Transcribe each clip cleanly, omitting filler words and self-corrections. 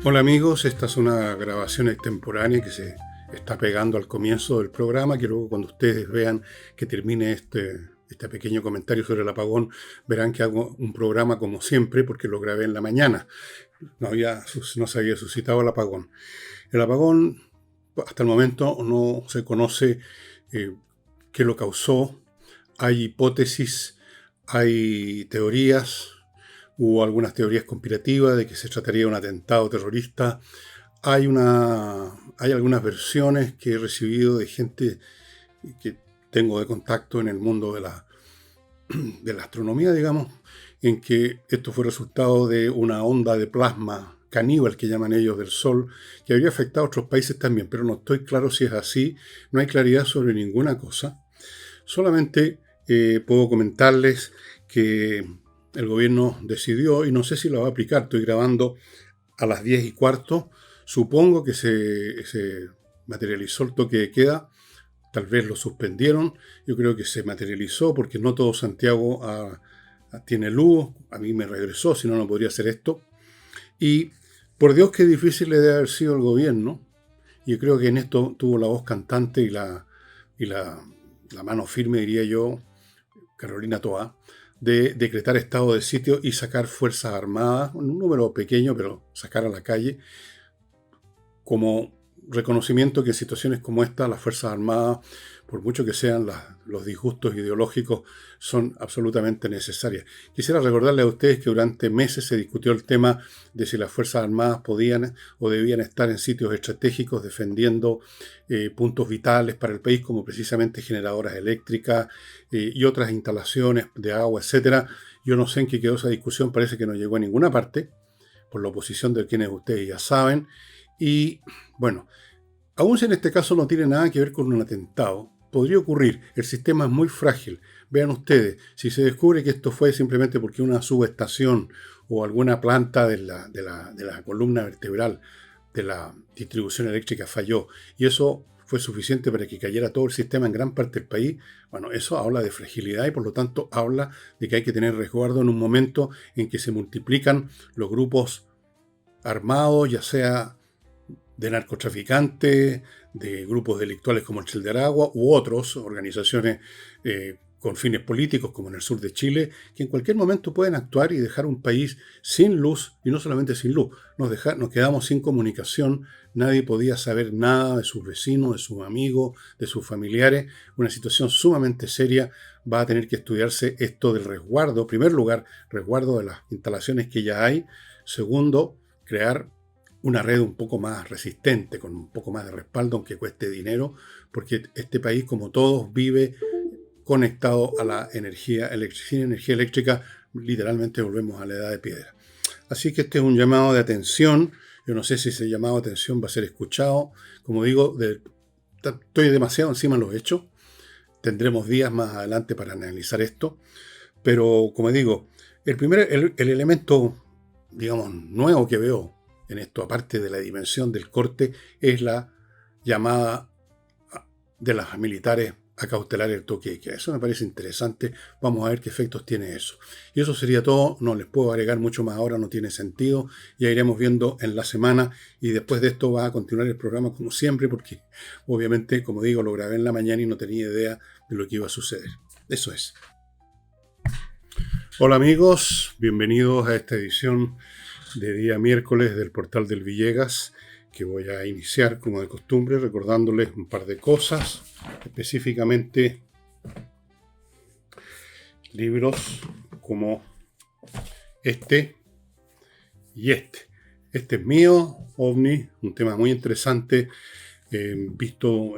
Hola amigos, esta es una grabación extemporánea que se está pegando al comienzo del programa, que luego cuando ustedes vean que termine este pequeño comentario sobre el apagón, verán que hago un programa como siempre porque lo grabé en la mañana. No se había suscitado el apagón. El apagón, hasta el momento, no se conoce eh, qué lo causó. Hay hipótesis, hay teorías, hubo algunas teorías conspirativas de que se trataría de un atentado terrorista. Hay algunas versiones que he recibido de gente que tengo de contacto en el mundo de la astronomía, digamos, en que esto fue resultado de una onda de plasma caníbal, que llaman ellos, del Sol, que habría afectado a otros países también, pero no estoy claro si es así, no hay claridad sobre ninguna cosa. Solamente puedo comentarles que el gobierno decidió, y no sé si lo va a aplicar, estoy grabando a las 10:15, supongo que se materializó el toque de queda, tal vez lo suspendieron, yo creo que se materializó porque no todo Santiago tiene luz, a mí me regresó, si no, no podría hacer esto. Y por Dios qué difícil le debe haber sido el gobierno, y yo creo que en esto tuvo la voz cantante y la mano firme, diría yo, Carolina Toa, de decretar estado de sitio y sacar fuerzas armadas, un número pequeño, pero sacar a la calle, como reconocimiento que en situaciones como esta las Fuerzas Armadas, por mucho que sean los disgustos ideológicos, son absolutamente necesarias. Quisiera recordarles a ustedes que durante meses se discutió el tema de si las Fuerzas Armadas podían o debían estar en sitios estratégicos defendiendo puntos vitales para el país, como precisamente generadoras eléctricas y otras instalaciones de agua, etcétera. Yo no sé en qué quedó esa discusión, parece que no llegó a ninguna parte, por la oposición de quienes ustedes ya saben. Y bueno, aun si en este caso no tiene nada que ver con un atentado, podría ocurrir. El sistema es muy frágil. Vean ustedes, si se descubre que esto fue simplemente porque una subestación o alguna planta de la columna vertebral de la distribución eléctrica falló y eso fue suficiente para que cayera todo el sistema en gran parte del país, bueno, eso habla de fragilidad y por lo tanto habla de que hay que tener resguardo en un momento en que se multiplican los grupos armados, ya sea de narcotraficantes, de grupos delictuales como el Chel de Aragua u otras organizaciones con fines políticos como en el sur de Chile, que en cualquier momento pueden actuar y dejar un país sin luz, y no solamente sin luz, nos quedamos sin comunicación, nadie podía saber nada de sus vecinos, de sus amigos, de sus familiares, una situación sumamente seria. Va a tener que estudiarse esto del resguardo, en primer lugar, resguardo de las instalaciones que ya hay, segundo, crear una red un poco más resistente, con un poco más de respaldo, aunque cueste dinero, porque este país, como todos, vive conectado a la energía eléctrica. Sin energía eléctrica, literalmente volvemos a la edad de piedra. Así que este es un llamado de atención. Yo no sé si ese llamado de atención va a ser escuchado. Como digo, estoy demasiado encima de los hechos. Tendremos días más adelante para analizar esto. Pero, como digo, el elemento, digamos, nuevo que veo en esto, aparte de la dimensión del corte, es la llamada de las militares a cautelar el toque de queda. Eso me parece interesante. Vamos a ver qué efectos tiene eso. Y eso sería todo. No les puedo agregar mucho más ahora, no tiene sentido. Ya iremos viendo en la semana y después de esto va a continuar el programa como siempre, porque obviamente, como digo, lo grabé en la mañana y no tenía idea de lo que iba a suceder. Eso es. Hola amigos, bienvenidos a esta edición de día miércoles del Portal del Villegas, que voy a iniciar como de costumbre recordándoles un par de cosas, específicamente libros como este y este. Este es mío, OVNI, un tema muy interesante, visto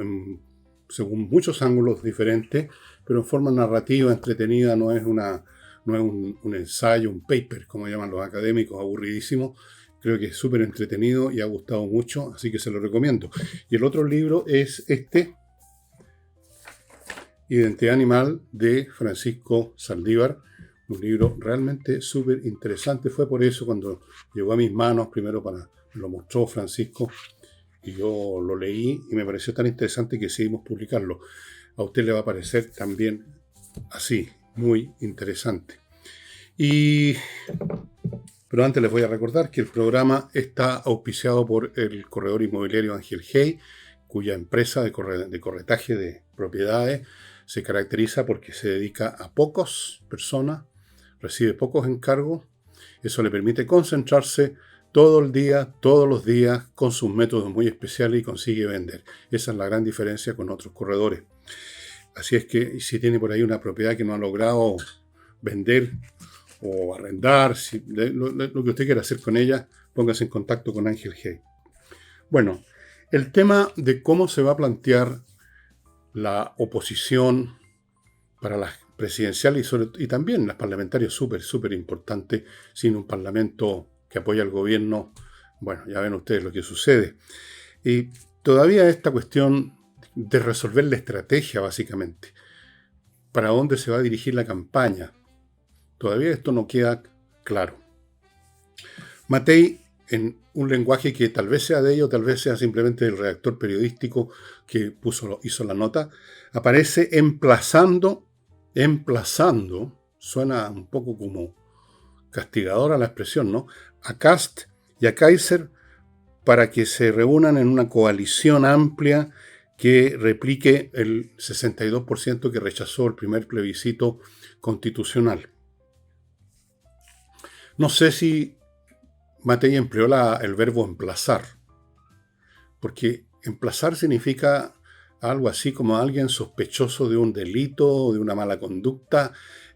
según muchos ángulos diferentes, pero en forma narrativa, entretenida, no es un ensayo, un paper, como llaman los académicos, aburridísimo. Creo que es súper entretenido y ha gustado mucho, así que se lo recomiendo. Y el otro libro es este, Identidad Animal, de Francisco Saldívar, un libro realmente súper interesante. Fue por eso cuando llegó a mis manos, primero me lo mostró Francisco, y yo lo leí y me pareció tan interesante que decidimos publicarlo. A usted le va a parecer también así, muy interesante. Y Pero antes les voy a recordar que el programa está auspiciado por el corredor inmobiliario Ángel Hey, cuya empresa de corretaje de propiedades se caracteriza porque se dedica a pocas personas, recibe pocos encargos. Eso le permite concentrarse todo el día, todos los días, con sus métodos muy especiales y consigue vender. Esa es la gran diferencia con otros corredores. Así es que si tiene por ahí una propiedad que no ha logrado vender o arrendar, lo que usted quiera hacer con ella, póngase en contacto con Ángel Hey. Bueno, el tema de cómo se va a plantear la oposición para las presidenciales y también las parlamentarias súper importante, sin un parlamento que apoya al gobierno. Bueno, ya ven ustedes lo que sucede. Y todavía esta cuestión de resolver la estrategia, básicamente, para dónde se va a dirigir la campaña, todavía esto no queda claro. Matei, en un lenguaje que tal vez sea de ello, tal vez sea simplemente el redactor periodístico que hizo la nota, aparece emplazando, suena un poco como castigadora la expresión, ¿no?, a Kast y a Kaiser para que se reúnan en una coalición amplia que replique el 62% que rechazó el primer plebiscito constitucional. No sé si Matei empleó el verbo emplazar, porque emplazar significa algo así como alguien sospechoso de un delito o de una mala conducta,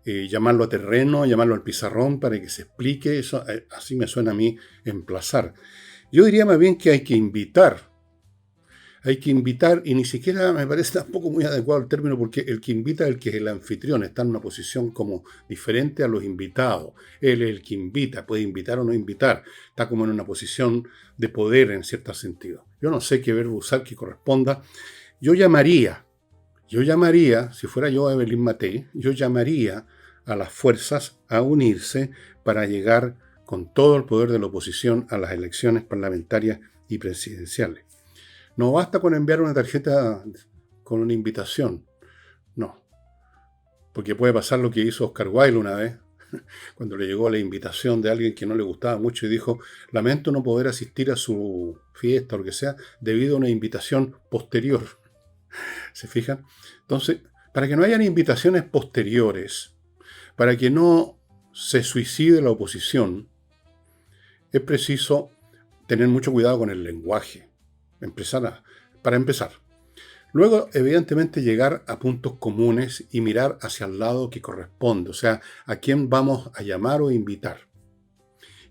llamarlo a terreno, llamarlo al pizarrón para que se explique. Eso, así me suena a mí emplazar. Yo diría más bien que hay que invitar. Hay que invitar, y ni siquiera me parece tampoco muy adecuado el término, porque el que invita es el que es el anfitrión, está en una posición como diferente a los invitados. Él es el que invita, puede invitar o no invitar, está como en una posición de poder en cierto sentido. Yo no sé qué verbo usar que corresponda. Yo llamaría, si fuera yo Evelyn Matei, yo llamaría a las fuerzas a unirse para llegar con todo el poder de la oposición a las elecciones parlamentarias y presidenciales. No basta con enviar una tarjeta con una invitación, no, porque puede pasar lo que hizo Oscar Wilde una vez, cuando le llegó la invitación de alguien que no le gustaba mucho y dijo: lamento no poder asistir a su fiesta o lo que sea, debido a una invitación posterior. ¿Se fijan? Entonces, para que no hayan invitaciones posteriores, para que no se suicide la oposición, es preciso tener mucho cuidado con el lenguaje. Para empezar. Luego, evidentemente, llegar a puntos comunes y mirar hacia el lado que corresponde, o sea, a quién vamos a llamar o invitar.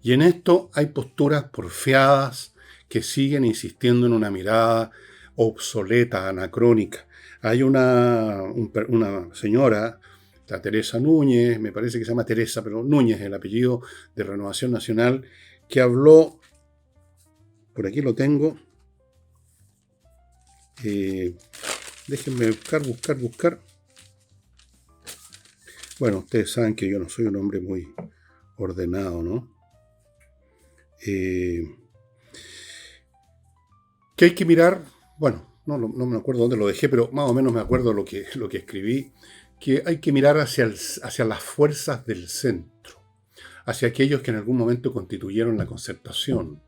Y en esto hay posturas porfiadas que siguen insistiendo en una mirada obsoleta, anacrónica. Hay una señora, la Teresa Núñez, me parece que se llama Teresa, pero Núñez es el apellido, de Renovación Nacional, que habló, por aquí lo tengo, déjenme buscar. Bueno, ustedes saben que yo no soy un hombre muy ordenado, ¿no? Que hay que mirar, bueno, no me acuerdo dónde lo dejé, pero más o menos me acuerdo lo que escribí, que hay que mirar hacia las fuerzas del centro, hacia aquellos que en algún momento constituyeron la concertación.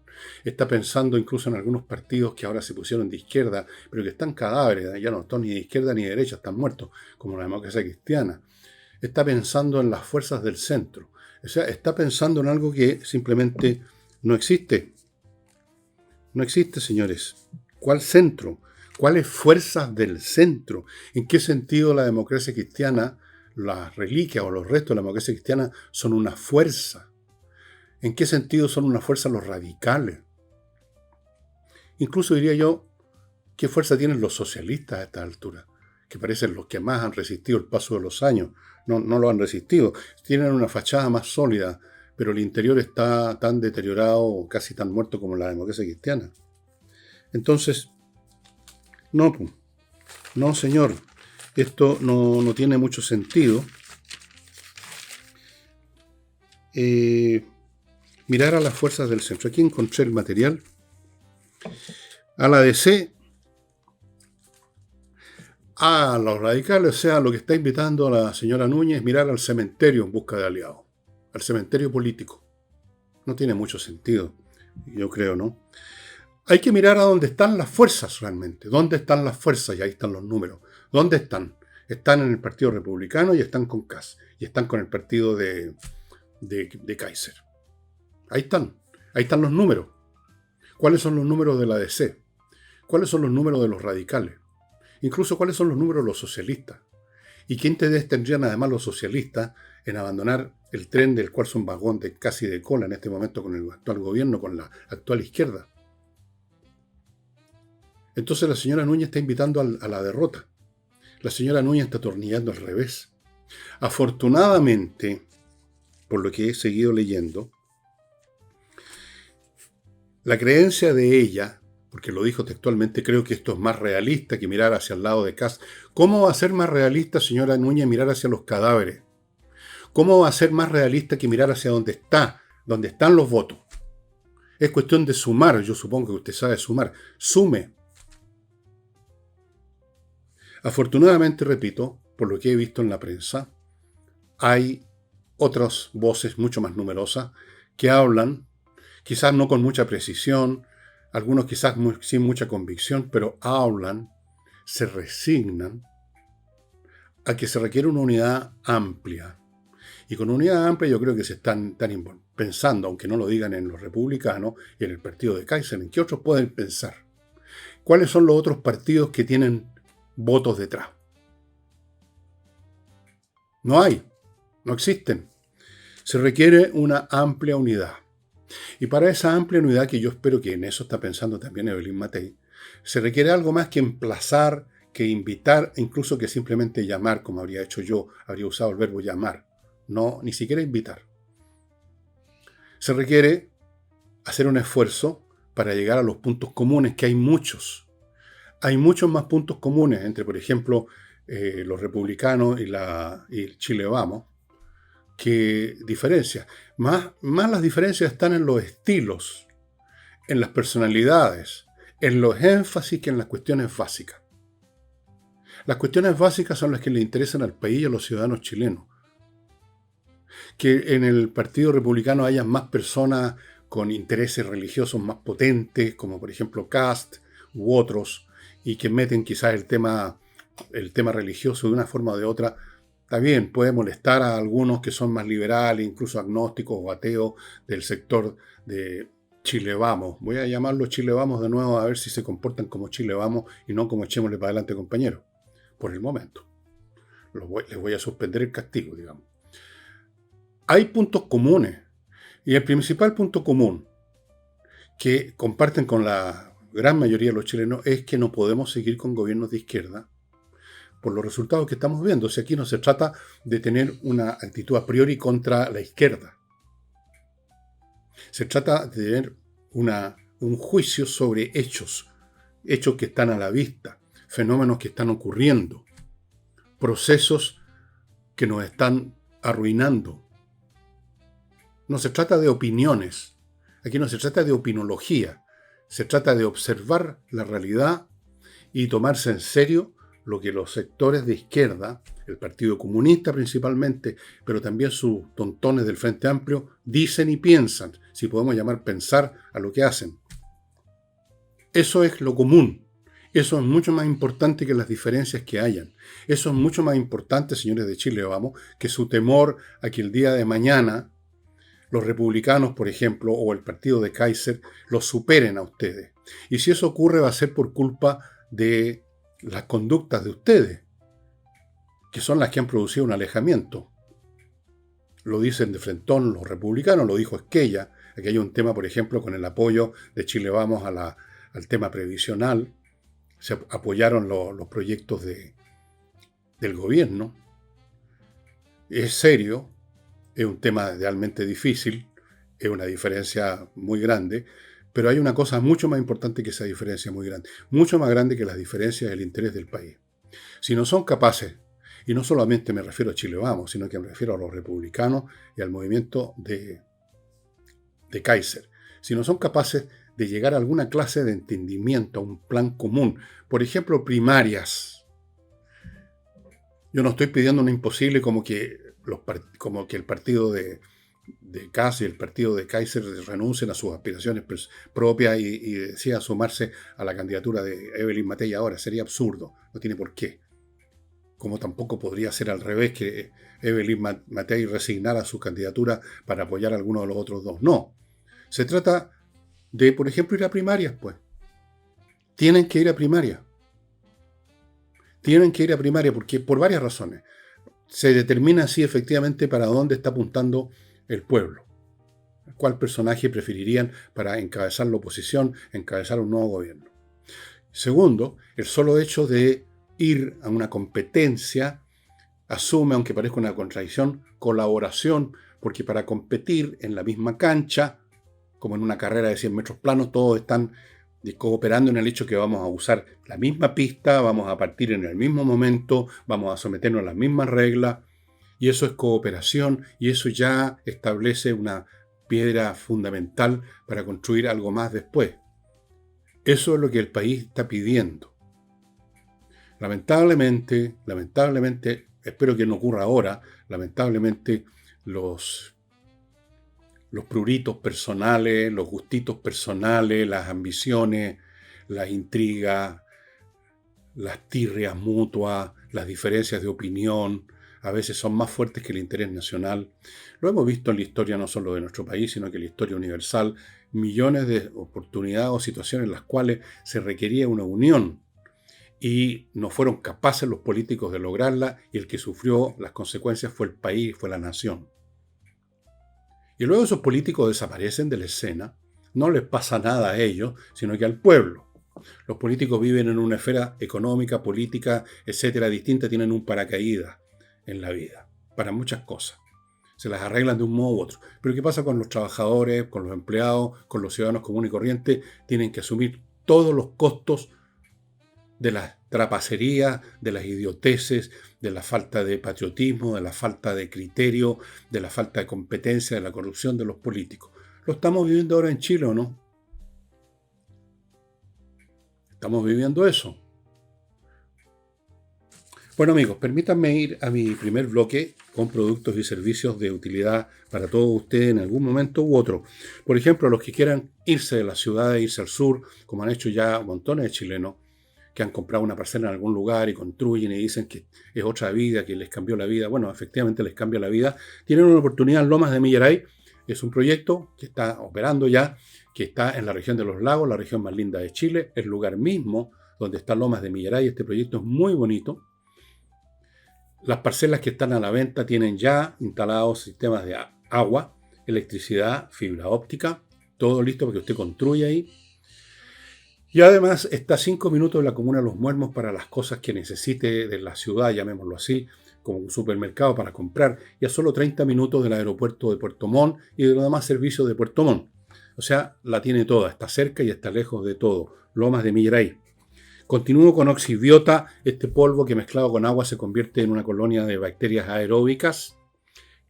Está pensando incluso en algunos partidos que ahora se pusieron de izquierda, pero que están cadáveres, ya no están ni de izquierda ni de derecha, están muertos, como la Democracia Cristiana. Está pensando en las fuerzas del centro. O sea, está pensando en algo que simplemente no existe. No existe, señores. ¿Cuál centro? ¿Cuáles fuerzas del centro? ¿En qué sentido la Democracia Cristiana, las reliquias o los restos de la Democracia Cristiana son una fuerza? ¿En qué sentido son una fuerza los radicales? Incluso diría yo, ¿qué fuerza tienen los socialistas a esta altura? Que parecen los que más han resistido el paso de los años. No lo han resistido. Tienen una fachada más sólida, pero el interior está tan deteriorado, casi tan muerto como la Democracia Cristiana. Entonces, no señor, esto no tiene mucho sentido. Mirar a las fuerzas del centro. Aquí encontré el material. A la DC, a los radicales, o sea, lo que está invitando a la señora Núñez, mirar al cementerio en busca de aliados, al cementerio político. No tiene mucho sentido, yo creo, ¿no? Hay que mirar a dónde están las fuerzas realmente. ¿Dónde están las fuerzas? Y ahí están los números. ¿Dónde están? Están en el Partido Republicano y están con Kass. Y están con el partido de Kaiser. Ahí están. Ahí están los números. ¿Cuáles son los números de la DC? ¿Cuáles son los números de los radicales? Incluso cuáles son los números de los socialistas. ¿Y qué interés tendrían además los socialistas en abandonar el tren del cual son vagón de casi de cola en este momento con el actual gobierno, con la actual izquierda? Entonces la señora Núñez está invitando a la derrota. La señora Núñez está atornillando al revés. Afortunadamente, por lo que he seguido leyendo, la creencia de ella, porque lo dijo textualmente, creo que esto es más realista que mirar hacia el lado de Kass. ¿Cómo va a ser más realista, señora Núñez, mirar hacia los cadáveres? ¿Cómo va a ser más realista que mirar hacia donde están los votos? Es cuestión de sumar, yo supongo que usted sabe sumar. Sume. Afortunadamente, repito, por lo que he visto en la prensa, hay otras voces mucho más numerosas que hablan, quizás no con mucha precisión, algunos quizás sin mucha convicción, pero hablan, se resignan a que se requiere una unidad amplia. Y con unidad amplia yo creo que se están pensando, aunque no lo digan en los republicanos y en el partido de Kaiser, ¿en qué otros pueden pensar? ¿Cuáles son los otros partidos que tienen votos detrás? No hay, no existen. Se requiere una amplia unidad. Y para esa amplia unidad, que yo espero que en eso está pensando también Evelyn Matei, se requiere algo más que emplazar, que invitar, e incluso que simplemente llamar, como habría hecho yo, habría usado el verbo llamar. No, ni siquiera invitar. Se requiere hacer un esfuerzo para llegar a los puntos comunes, que hay muchos. Hay muchos más puntos comunes entre, por ejemplo, los republicanos y el Chile Vamos, que diferencias. Más las diferencias están en los estilos, en las personalidades, en los énfasis que en las cuestiones básicas. Las cuestiones básicas son las que le interesan al país y a los ciudadanos chilenos. Que en el Partido Republicano haya más personas con intereses religiosos más potentes, como por ejemplo Kast u otros, y que meten quizás el tema religioso de una forma o de otra. Está bien, puede molestar a algunos que son más liberales, incluso agnósticos o ateos del sector de Chile Vamos. Voy a llamarlo Chile Vamos de nuevo a ver si se comportan como Chile Vamos y no como echémosle para adelante, compañeros. Por el momento. Les voy a suspender el castigo, digamos. Hay puntos comunes. Y el principal punto común que comparten con la gran mayoría de los chilenos es que no podemos seguir con gobiernos de izquierda por los resultados que estamos viendo. O sea, aquí no se trata de tener una actitud a priori contra la izquierda. Se trata de tener un juicio sobre hechos que están a la vista, fenómenos que están ocurriendo, procesos que nos están arruinando. No se trata de opiniones, aquí no se trata de opinología, se trata de observar la realidad y tomarse en serio lo que los sectores de izquierda, el Partido Comunista principalmente, pero también sus tontones del Frente Amplio, dicen y piensan, si podemos llamar pensar a lo que hacen. Eso es lo común. Eso es mucho más importante que las diferencias que hayan. Eso es mucho más importante, señores de Chile Vamos, que su temor a que el día de mañana los republicanos, por ejemplo, o el partido de Kaiser, los superen a ustedes. Y si eso ocurre va a ser por culpa de las conductas de ustedes, que son las que han producido un alejamiento. Lo dicen de frentón los republicanos, lo dijo Esquella. Aquí hay un tema, por ejemplo, con el apoyo de Chile Vamos al tema previsional. Se apoyaron los proyectos del gobierno. Es serio, es un tema realmente difícil, es una diferencia muy grande, pero hay una cosa mucho más importante que esa diferencia muy grande, mucho más grande que las diferencias del interés del país. Si no son capaces, y no solamente me refiero a Chile Vamos, sino que me refiero a los republicanos y al movimiento de Kaiser, si no son capaces de llegar a alguna clase de entendimiento, a un plan común, por ejemplo, primarias. Yo no estoy pidiendo un imposible como que el partido de Kass y el partido de Kaiser renuncien a sus aspiraciones propias y decidan sumarse a la candidatura de Evelyn Matei ahora. Sería absurdo, no tiene por qué. Como tampoco podría ser al revés, que Evelyn Matei resignara su candidatura para apoyar a alguno de los otros dos. No. Se trata de, por ejemplo, ir a primarias, pues. Tienen que ir a primaria. Tienen que ir a primaria porque por varias razones. Se determina así efectivamente para dónde está apuntando el pueblo. ¿Cuál personaje preferirían para encabezar la oposición, encabezar un nuevo gobierno? Segundo, el solo hecho de ir a una competencia asume, aunque parezca una contradicción, colaboración, porque para competir en la misma cancha, como en una carrera de 100 metros planos, todos están cooperando en el hecho que vamos a usar la misma pista, vamos a partir en el mismo momento, vamos a someternos a las mismas reglas, y eso es cooperación, y eso ya establece una piedra fundamental para construir algo más después. Eso es lo que el país está pidiendo. Lamentablemente, espero que no ocurra ahora, lamentablemente los pruritos personales, los gustitos personales, las ambiciones, las intrigas, las tirrias mutuas, las diferencias de opinión, a veces son más fuertes que el interés nacional. Lo hemos visto en la historia no solo de nuestro país, sino que en la historia universal, millones de oportunidades o situaciones en las cuales se requería una unión y no fueron capaces los políticos de lograrla, y el que sufrió las consecuencias fue el país, fue la nación. Y luego esos políticos desaparecen de la escena, no les pasa nada a ellos, sino que al pueblo. Los políticos viven en una esfera económica, política, etcétera, distinta, tienen un paracaídas en la vida, para muchas cosas. Se las arreglan de un modo u otro. Pero ¿qué pasa con los trabajadores, con los empleados, con los ciudadanos comunes y corrientes? Tienen que asumir todos los costos de las trapacerías, de las idioteces, de la falta de patriotismo, de la falta de criterio, de la falta de competencia, de la corrupción de los políticos. Lo estamos viviendo ahora en Chile, ¿o no? Estamos viviendo eso. Bueno, amigos, permítanme ir a mi primer bloque con productos y servicios de utilidad para todos ustedes en algún momento u otro. Por ejemplo, los que quieran irse de la ciudad, irse al sur, como han hecho ya montones de chilenos, que han comprado una parcela en algún lugar y construyen y dicen que es otra vida, que les cambió la vida. Bueno, efectivamente les cambia la vida. Tienen una oportunidad en Lomas de Millaray. Es un proyecto que está operando ya, que está en la región de Los Lagos, la región más linda de Chile, el lugar mismo donde está Lomas de Millaray. Este proyecto es muy bonito. Las parcelas que están a la venta tienen ya instalados sistemas de agua, electricidad, fibra óptica, todo listo para que usted construya ahí. Y además está a 5 minutos de la comuna de Los Muermos para las cosas que necesite de la ciudad, llamémoslo así, como un supermercado para comprar, y a solo 30 minutos del aeropuerto de Puerto Montt y de los demás servicios de Puerto Montt. O sea, la tiene toda, está cerca y está lejos de todo. Lomas de Millaray. Continúo con Oxibiota, este polvo que mezclado con agua se convierte en una colonia de bacterias aeróbicas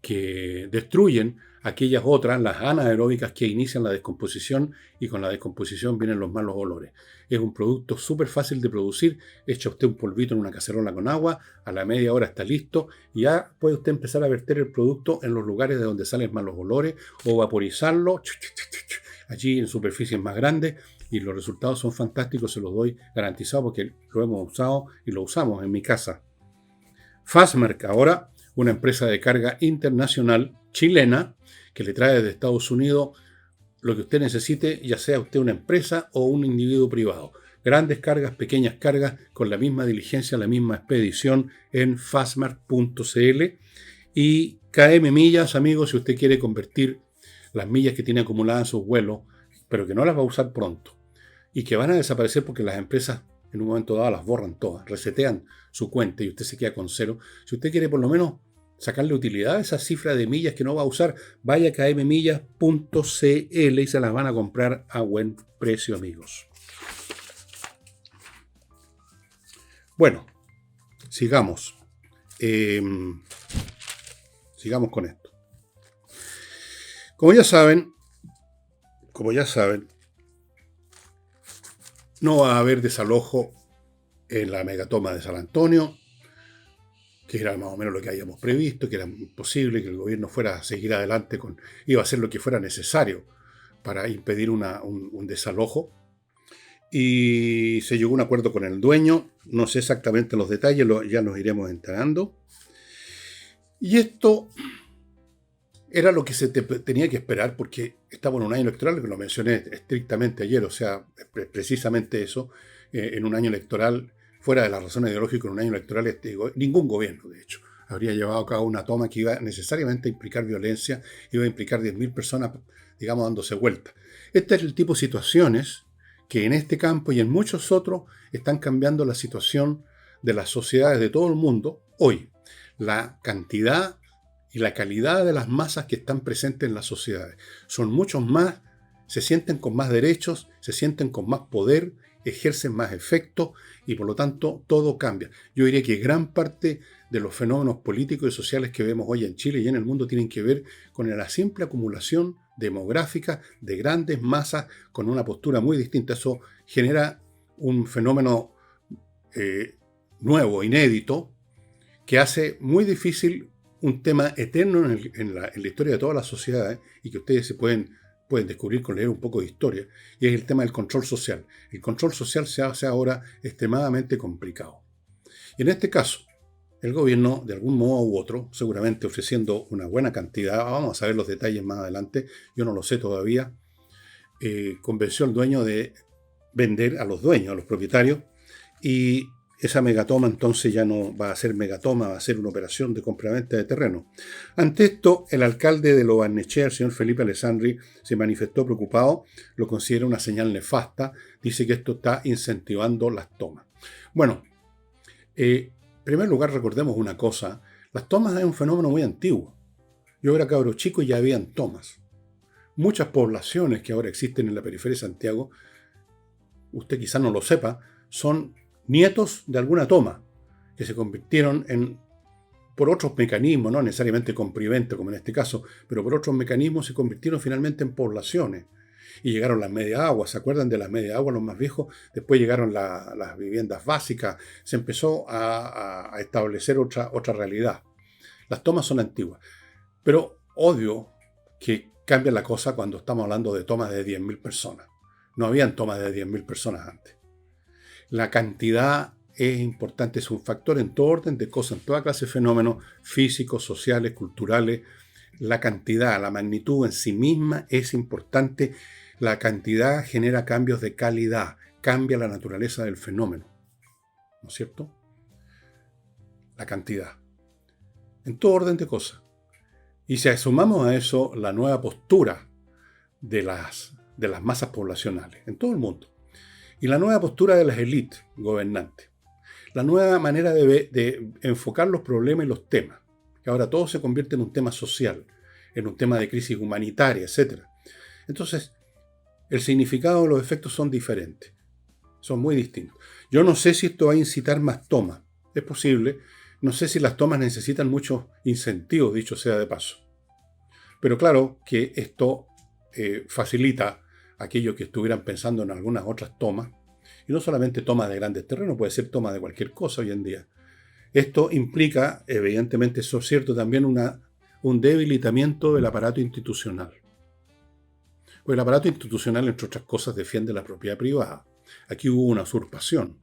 que destruyen aquellas otras, las anaeróbicas, que inician la descomposición, y con la descomposición vienen los malos olores. Es un producto súper fácil de producir. Echa usted un polvito en una cacerola con agua, a la media hora está listo, y ya puede usted empezar a verter el producto en los lugares de donde salen malos olores o vaporizarlo allí en superficies más grandes, y los resultados son fantásticos, se los doy garantizado porque lo hemos usado y lo usamos en mi casa. Fastmark ahora, una empresa de carga internacional chilena que le trae desde Estados Unidos lo que usted necesite, ya sea usted una empresa o un individuo privado. Grandes cargas, pequeñas cargas, con la misma diligencia, la misma expedición en fastmark.cl. Y KM Millas, amigos, si usted quiere convertir las millas que tiene acumuladas en sus vuelos, pero que no las va a usar pronto y que van a desaparecer porque las empresas en un momento dado las borran todas, resetean su cuenta y usted se queda con cero. Si usted quiere por lo menos sacarle utilidad a esa cifra de millas que no va a usar, vaya a kmmillas.cl y se las van a comprar a buen precio, amigos. Bueno, sigamos. Sigamos con esto. Como ya saben, no va a haber desalojo en la megatoma de San Antonio. que era más o menos lo que habíamos previsto, que era imposible que el gobierno fuera a seguir adelante iba a hacer lo que fuera necesario para impedir un desalojo. Y se llegó a un acuerdo con el dueño, no sé exactamente los detalles, ya nos iremos enterando. Y esto era lo que tenía que esperar, porque estamos en un año electoral, que lo mencioné estrictamente ayer, o sea, precisamente eso, en un año electoral, fuera de las razones ideológicas, en un año electoral, ningún gobierno, de hecho, habría llevado a cabo una toma que iba necesariamente a implicar violencia, iba a implicar 10.000 personas, digamos, dándose vuelta. Este es el tipo de situaciones que en este campo y en muchos otros están cambiando la situación de las sociedades de todo el mundo hoy. La cantidad y la calidad de las masas que están presentes en las sociedades. Son muchos más, se sienten con más derechos, se sienten con más poder, ejercen más efecto y por lo tanto todo cambia. Yo diría que gran parte de los fenómenos políticos y sociales que vemos hoy en Chile y en el mundo tienen que ver con la simple acumulación demográfica de grandes masas con una postura muy distinta. Eso genera un fenómeno nuevo, inédito, que hace muy difícil un tema eterno en la historia de todas las sociedades y que ustedes pueden descubrir con leer un poco de historia, y es el tema del control social. El control social se hace ahora extremadamente complicado. Y en este caso, el gobierno, de algún modo u otro, seguramente ofreciendo una buena cantidad, vamos a ver los detalles más adelante, yo no lo sé todavía, convenció al dueño de vender a los dueños, a los propietarios, y esa megatoma entonces ya no va a ser megatoma, va a ser una operación de compraventa de terreno. Ante esto, el alcalde de Lo Barnechea, el señor Felipe Alessandri, se manifestó preocupado, lo considera una señal nefasta, dice que esto está incentivando las tomas. Bueno, en primer lugar recordemos una cosa, las tomas es un fenómeno muy antiguo. Yo era cabro chico y ya habían tomas. Muchas poblaciones que ahora existen en la periferia de Santiago, usted quizás no lo sepa, son nietos de alguna toma, que se convirtieron por otros mecanismos, no necesariamente comprivente como en este caso, pero por otros mecanismos se convirtieron finalmente en poblaciones. Y llegaron las media aguas, ¿se acuerdan de las media aguas los más viejos? Después llegaron las viviendas básicas, se empezó a establecer otra realidad. Las tomas son antiguas, pero obvio que cambia la cosa cuando estamos hablando de tomas de 10.000 personas. No habían tomas de 10.000 personas antes. La cantidad es importante, es un factor en todo orden de cosas, en toda clase de fenómenos físicos, sociales, culturales. La cantidad, la magnitud en sí misma es importante. La cantidad genera cambios de calidad, cambia la naturaleza del fenómeno. ¿No es cierto? La cantidad. En todo orden de cosas. Y si sumamos a eso la nueva postura de las masas poblacionales en todo el mundo, y la nueva postura de las élites gobernantes, la nueva manera de enfocar los problemas y los temas, que ahora todo se convierte en un tema social, en un tema de crisis humanitaria, etc. Entonces, el significado de los efectos son diferentes, son muy distintos. Yo no sé si esto va a incitar más tomas, es posible, no sé si las tomas necesitan muchos incentivos, dicho sea de paso. Pero claro que esto facilita a aquellos que estuvieran pensando en algunas otras tomas, y no solamente tomas de grandes terrenos, puede ser toma de cualquier cosa hoy en día. Esto implica, evidentemente, eso es cierto, también un debilitamiento del aparato institucional. Pues el aparato institucional, entre otras cosas, defiende la propiedad privada. Aquí hubo una usurpación.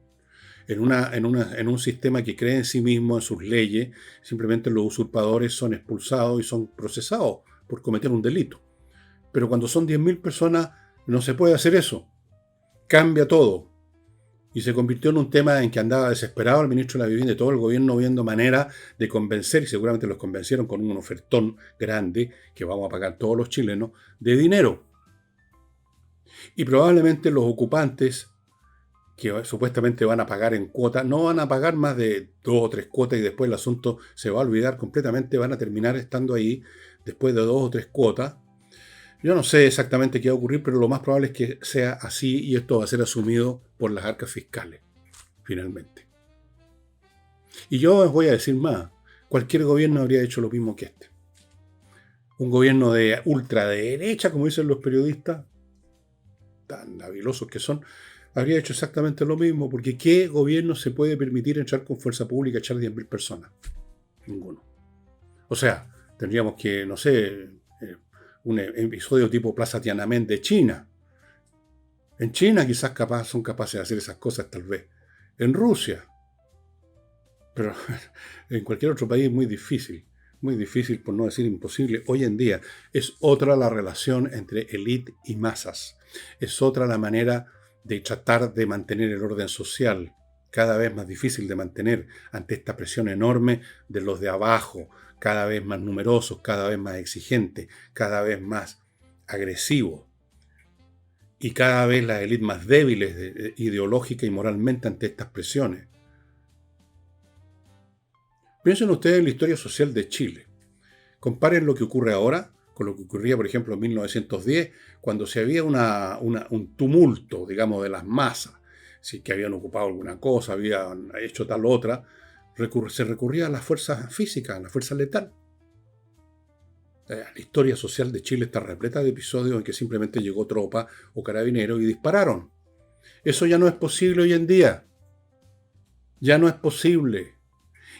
En un sistema que cree en sí mismo, en sus leyes, simplemente los usurpadores son expulsados y son procesados por cometer un delito. Pero cuando son 10.000 personas, no se puede hacer eso. Cambia todo. Y se convirtió en un tema en que andaba desesperado el ministro de la Vivienda y todo el gobierno viendo manera de convencer, y seguramente los convencieron con un ofertón grande, que vamos a pagar todos los chilenos, de dinero. Y probablemente los ocupantes, que supuestamente van a pagar en cuotas, no van a pagar más de 2 o 3 cuotas y después el asunto se va a olvidar completamente, van a terminar estando ahí después de 2 o 3 cuotas. Yo no sé exactamente qué va a ocurrir, pero lo más probable es que sea así y esto va a ser asumido por las arcas fiscales, finalmente. Y yo os voy a decir más, cualquier gobierno habría hecho lo mismo que este. Un gobierno de ultraderecha, como dicen los periodistas, tan habilosos que son, habría hecho exactamente lo mismo, porque ¿qué gobierno se puede permitir entrar con fuerza pública a echar 10.000 personas? O sea, tendríamos que, no sé, un episodio tipo Plaza Tiananmen de China. En China quizás son capaces de hacer esas cosas tal vez. En Rusia. Pero en cualquier otro país es muy difícil por no decir imposible. Hoy en día es otra la relación entre élite y masas. Es otra la manera de tratar de mantener el orden social, cada vez más difícil de mantener ante esta presión enorme de los de abajo, cada vez más numerosos, cada vez más exigentes, cada vez más agresivos. Y cada vez las élites más débiles ideológica y moralmente ante estas presiones. Piensen ustedes en la historia social de Chile. Comparen lo que ocurre ahora con lo que ocurría, por ejemplo, en 1910, cuando se había un tumulto, digamos, de las masas, si que habían ocupado alguna cosa, habían hecho tal otra, se recurría a las fuerzas físicas, a la fuerza letal. La historia social de Chile está repleta de episodios en que simplemente llegó tropa o carabineros y dispararon. Eso ya no es posible hoy en día. Ya no es posible.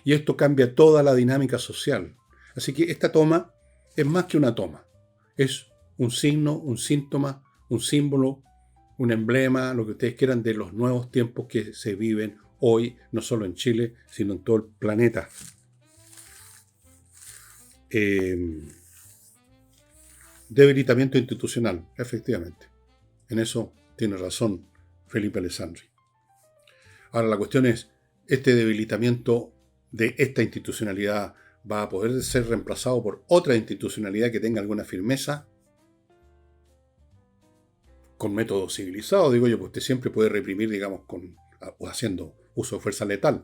Y esto cambia toda la dinámica social. Así que esta toma es más que una toma. Es un signo, un síntoma, un símbolo, un emblema, lo que ustedes quieran, de los nuevos tiempos que se viven hoy, no solo en Chile, sino en todo el planeta. Debilitamiento institucional, efectivamente. En eso tiene razón Felipe Alessandri. Ahora la cuestión es, ¿este debilitamiento de esta institucionalidad va a poder ser reemplazado por otra institucionalidad que tenga alguna firmeza? Con métodos civilizados, digo yo, pues usted siempre puede reprimir, digamos, o haciendo uso de fuerza letal.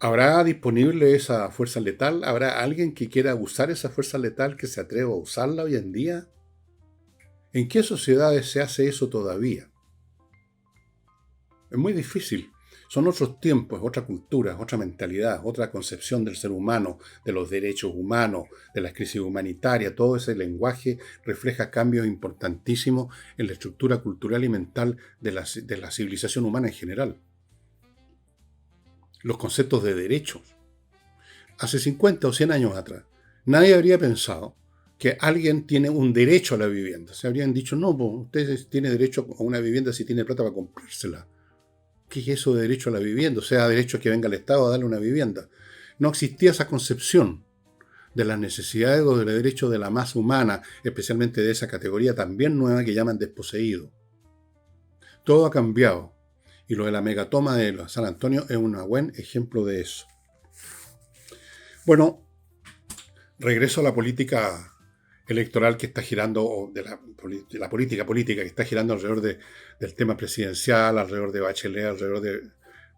¿Habrá disponible esa fuerza letal? ¿Habrá alguien que quiera usar esa fuerza letal, que se atreva a usarla hoy en día? ¿En qué sociedades se hace eso todavía? Es muy difícil. Son otros tiempos, otra cultura, otra mentalidad, otra concepción del ser humano, de los derechos humanos, de la crisis humanitaria. Todo ese lenguaje refleja cambios importantísimos en la estructura cultural y mental de la civilización humana en general. Los conceptos de derechos. Hace 50 o 100 años atrás, nadie habría pensado que alguien tiene un derecho a la vivienda. Se habrían dicho, no, usted tiene derecho a una vivienda si tiene plata para comprársela. ¿Qué es eso de derecho a la vivienda? O sea, derecho a que venga el Estado a darle una vivienda. No existía esa concepción de las necesidades o de los derechos de la masa humana, especialmente de esa categoría también nueva que llaman desposeído. Todo ha cambiado. Y lo de la megatoma de San Antonio es un buen ejemplo de eso. Bueno, regreso a la política electoral que está girando, o de la política que está girando alrededor del tema presidencial, alrededor de Bachelet, alrededor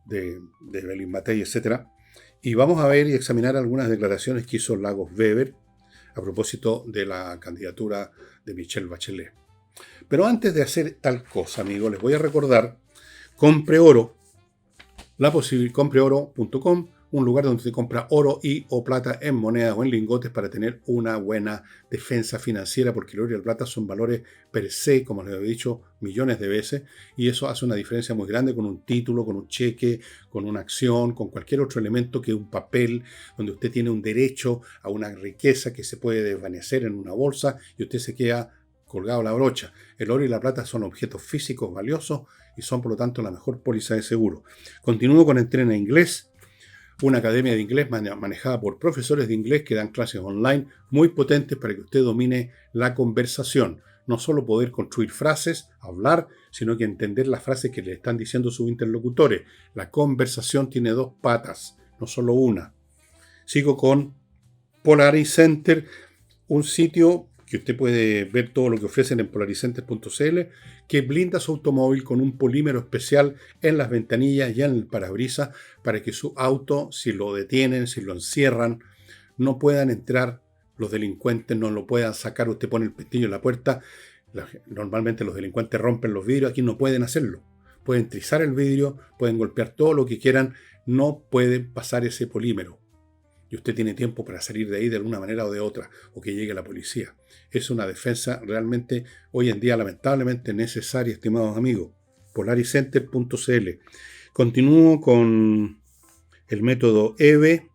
de Belín Matei, etc. Y vamos a ver y examinar algunas declaraciones que hizo Lagos Weber a propósito de la candidatura de Michelle Bachelet. Pero antes de hacer tal cosa, amigos, les voy a recordar, compre oro, compreoro.com, un lugar donde se compra oro o plata en monedas o en lingotes para tener una buena defensa financiera, porque el oro y la plata son valores per se, como les he dicho millones de veces, y eso hace una diferencia muy grande con un título, con un cheque, con una acción, con cualquier otro elemento que un papel, donde usted tiene un derecho a una riqueza que se puede desvanecer en una bolsa y usted se queda colgado a la brocha. El oro y la plata son objetos físicos valiosos y son, por lo tanto, la mejor póliza de seguro. Continúo con Entrena Inglés, una academia de inglés manejada por profesores de inglés que dan clases online muy potentes para que usted domine la conversación. No solo poder construir frases, hablar, sino que entender las frases que le están diciendo sus interlocutores. La conversación tiene dos patas, no solo una. Sigo con Polaris Center, un sitio que usted puede ver todo lo que ofrecen en polaricenter.cl, que blinda su automóvil con un polímero especial en las ventanillas y en el parabrisas para que su auto, si lo detienen, si lo encierran, no puedan entrar los delincuentes, no lo puedan sacar. Usted pone el pestillo en la puerta, normalmente los delincuentes rompen los vidrios, aquí no pueden hacerlo. Pueden trizar el vidrio, pueden golpear todo lo que quieran, no pueden pasar ese polímero. Y usted tiene tiempo para salir de ahí de alguna manera o de otra, o que llegue la policía. Es una defensa realmente hoy en día lamentablemente necesaria, estimados amigos. polaricenter.cl. Continúo con el método EVE,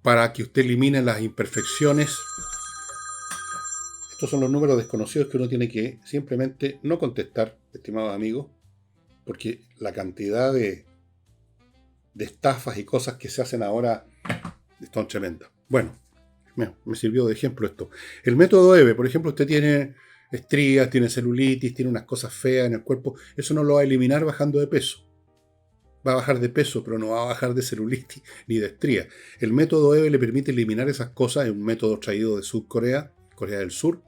para que usted elimine las imperfecciones. Estos son los números desconocidos que uno tiene que simplemente no contestar, estimados amigos, porque la cantidad de estafas y cosas que se hacen ahora están tremendas. Bueno, me sirvió de ejemplo esto. El método EVE, por ejemplo, usted tiene estrías, tiene celulitis, tiene unas cosas feas en el cuerpo, eso no lo va a eliminar bajando de peso. Va a bajar de peso, pero no va a bajar de celulitis ni de estrías. El método EVE le permite eliminar esas cosas, es un método traído de Corea del Sur,